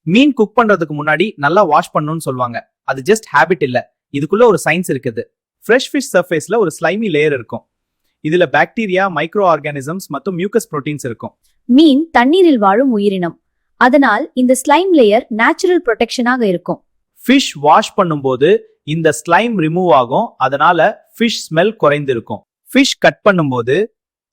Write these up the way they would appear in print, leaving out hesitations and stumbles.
மீன் cook பண்றதுக்கு முன்னாடி நல்லா வாஷ் பண்ணணும்னு சொல்லுவாங்க. அது ஜஸ்ட் ஹேபிட் இல்ல, இதுக்குள்ள ஒரு சயின்ஸ் இருக்குது. ஃப்ரெஷ் ஃபிஷ் சர்ஃபேஸ்ல ஒரு ஸ்லைமி லேயர் இருக்கும். இதுல பாக்டீரியா, மைக்ரோ ஆர்கானிசம்ஸ் மற்றும் மியூக்கஸ் புரோட்டீன்ஸ் இருக்கும். மீன் தண்ணீரில் வாழும் உயிரினம். அதனால் இந்த ஸ்லைம் லேயர் நேச்சுரல் ப்ரொடெக்ஷனாக இருக்கும். ஃபிஷ் வாஷ் பண்ணும்போது இந்த ஸ்லைம் ரிமூவ் ஆகும், அதனால ஃபிஷ் ஸ்மெல் குறைந்திருக்கும். ஃபிஷ் கட் பண்ணும்போது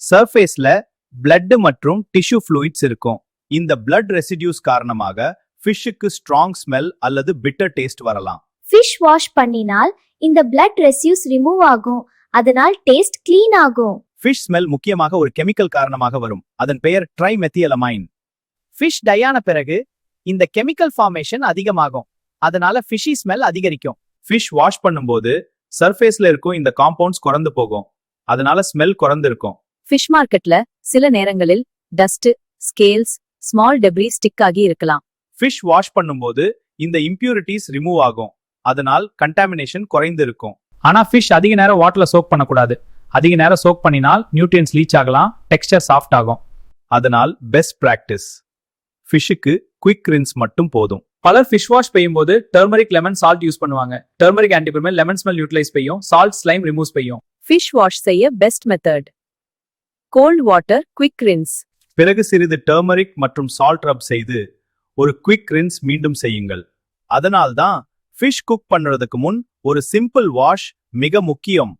சர்ஃபேஸ்ல பிளட் மற்றும் டிஷ்யூ ஃப்ளூயிட்ஸ் இருக்கும். இந்த பிளட் ரெசிடியூஸ் காரணமாக ஃபிஷ்ஷுக்கு ஸ்ட்ராங் ஸ்மெல் அல்லது பிட்டர் டேஸ்ட் வரலாம். ஃபிஷ் வாஷ் பண்ணினால் இந்த பிளட் ரெசியூஸ் ரிமூவ் ஆகும், அதனால் டேஸ்ட் கிளீன் ஆகும். ஃபிஷ் ஸ்மெல் முக்கியமாக ஒரு கெமிக்கல் காரணமாக வரும். அதன் பெயர் ட்ரைமெத்தியலமைன். ஃபிஷ் டை ஆன பிறகு இந்த கெமிக்கல் ஃபார்மேஷன் அதிகமாகும், அதனால ஃபிஷி ஸ்மெல் அதிகரிக்கும். ஃபிஷ் வாஷ் பண்ணும்போது சர்ஃபேஸ்ல இருக்கும் இந்த காம்பவுண்ட்ஸ் குறைந்து போகும், அதனால ஸ்மெல் குறைந்திருக்கும். ஃபிஷ் மார்க்கெட்ல சில நேரங்களில் dust, scales, small debris stick ஆகி இருக்கலாம். ஃபிஷ் வாஷ் பண்ணும்போது இந்த இம்பியூரிட்டிஸ் ரிமூவ் ஆகும், அதனால் கண்டாமினேஷன் குறைந்து இருக்கும். ஆனா ஃபிஷ் அதிக நேரம் வாட்டர்ல சோக் பண்ணக்கூடாது. அதிக நேரம் சோக் பண்ணினால் நியூட்ரியன்ஸ் லீச் ஆகலாம், டெக்ஸ்சர் சாஃப்ட் ஆகும். அதனால் பெஸ்ட் பிராக்டிஸ், ஃபிஷ்ஷுக்கு குயிக் ரின்ஸ் மட்டும் போதும். பலர் ஃபிஷ் வாஷ் பெய்யும்போது டர்மரிக், லெமன், சால்ட் யூஸ் பண்ணுவாங்க. டர்மரிக் ஆன்டிபிரிமல், லெமன் ஸ்மெல் நியூட்ரலைஸ் செய்யும், சால்ட் ஸ்லைம் ரிமூவ் செய்யும். ஃபிஷ் வாஷ் செய்ய best method cold water quick rinse. பிறகு சிறிது டர்மரிக் மற்றும் சால்ட் ரப் செய்து ஒரு குவிக் ரின்ஸ் மீண்டும் செய்யுங்கள். அதனால்தான் ஃபிஷ் குக் பண்றதுக்கு முன் ஒரு சிம்பிள் வாஷ் மிக முக்கியம்.